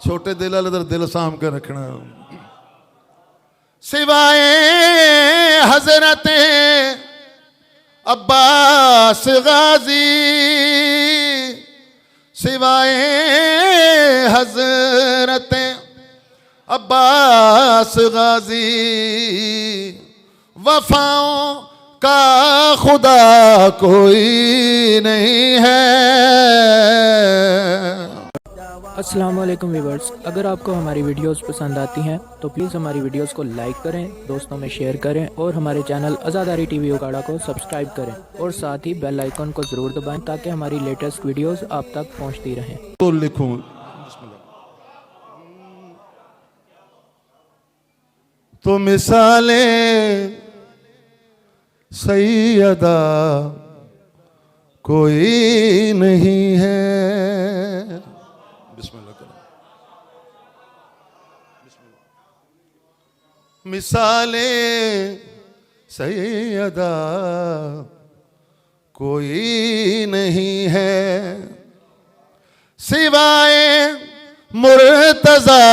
छोटे दिल वाले दा दिल साम के रखना। सिवाए हजरत अब्बास गाजी, सिवाए हजरत अब्बास गाजी, वफाओं का खुदा कोई नहीं है। अस्सलाम वालेकुम व्यूअर्स, अगर आपको हमारी वीडियोस पसंद आती हैं तो प्लीज़ हमारी वीडियोस को लाइक करें, दोस्तों में शेयर करें और हमारे चैनल आज़ादारी टीवी उकाड़ा को सब्सक्राइब करें और साथ ही बेल आइकन को ज़रूर दबाएं ताकि हमारी लेटेस्ट वीडियोस आप तक पहुंचती रहें। तो लिखूं तो मिसालें सैयदा कोई नहीं है। बिस्मिल्लाह करो। मिसालें सैयदा कोई नहीं है, सिवाय मुर्तज़ा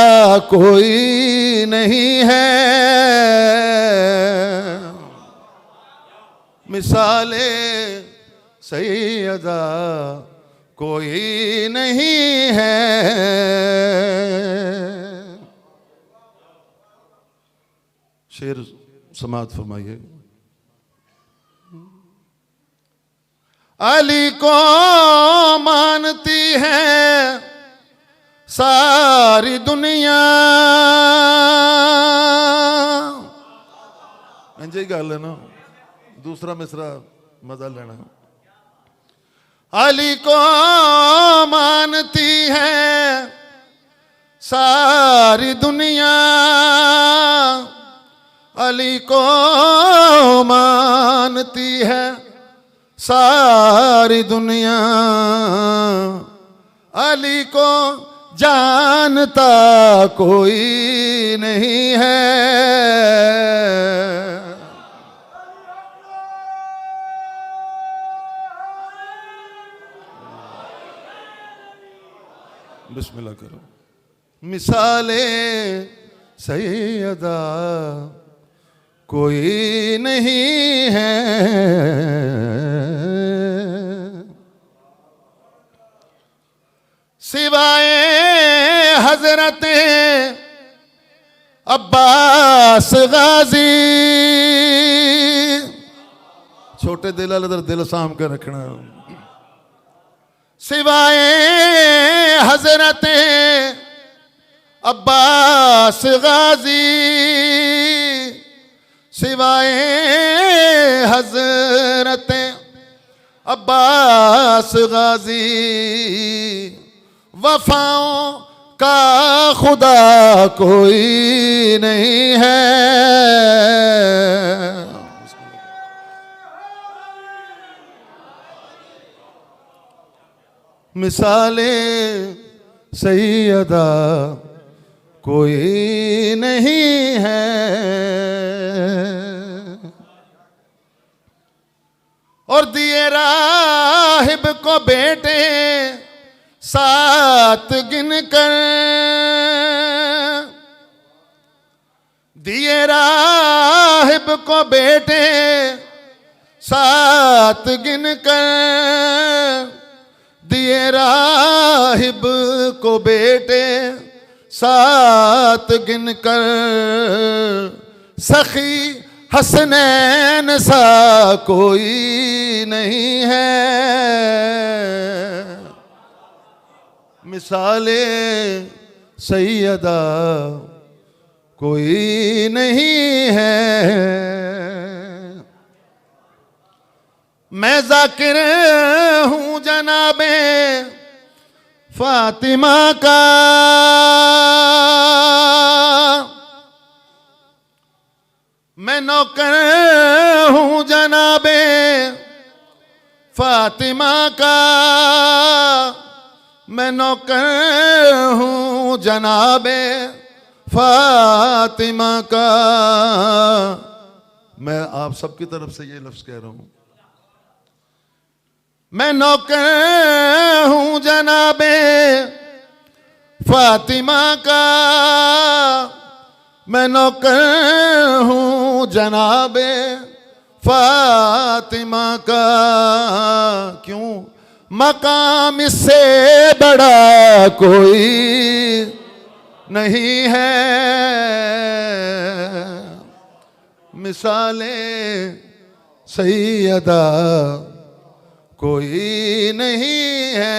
कोई नहीं है। मिसाले सैयदा कोई नहीं है। शेर समाअत फरमाइए। अली को मानती है सारी दुनिया, इंजी गल है ना, दूसरा मिसरा मजा लेना। अली को मानती है सारी दुनिया, अली को मानती है सारी दुनिया, अली को जानता कोई नहीं है। बिस्मिल्लाह करो। मिसाले सैयदा कोई नहीं है, सिवाय हजरत अब्बास गाजी। छोटे दिल वाले दा दिल साम के रखना। सिवाय हजरत अब्बास गाजी, सिवाय हजरत अब्बास गाजी, वफाओं का खुदा कोई नहीं है। मिसालें सैयदा कोई नहीं है। और दिए राहिब को बेटे सात गिन कर, दिए राहिब को बेटे सात गिन कर, दिए राहिब को बेटे सात गिन कर, सखी हसनैन सा कोई नहीं है। मिसाले सैयदा कोई नहीं है। मैं जाकिर हूँ जनाबे फातिमा का, मैं नौकर हूँ जनाबे फातिमा का, मैं नौकर हूँ जनाबे फातिमा का। मैं आप सबकी तरफ से ये लफ्ज़ कह रहा हूँ, मैं नौकर हूँ जनाबे फातिमा का मैं नौकर हूँ जनाबे फातिमा का, क्यों मकाम इससे बड़ा कोई नहीं है, मिसालें सैयदा कोई नहीं है।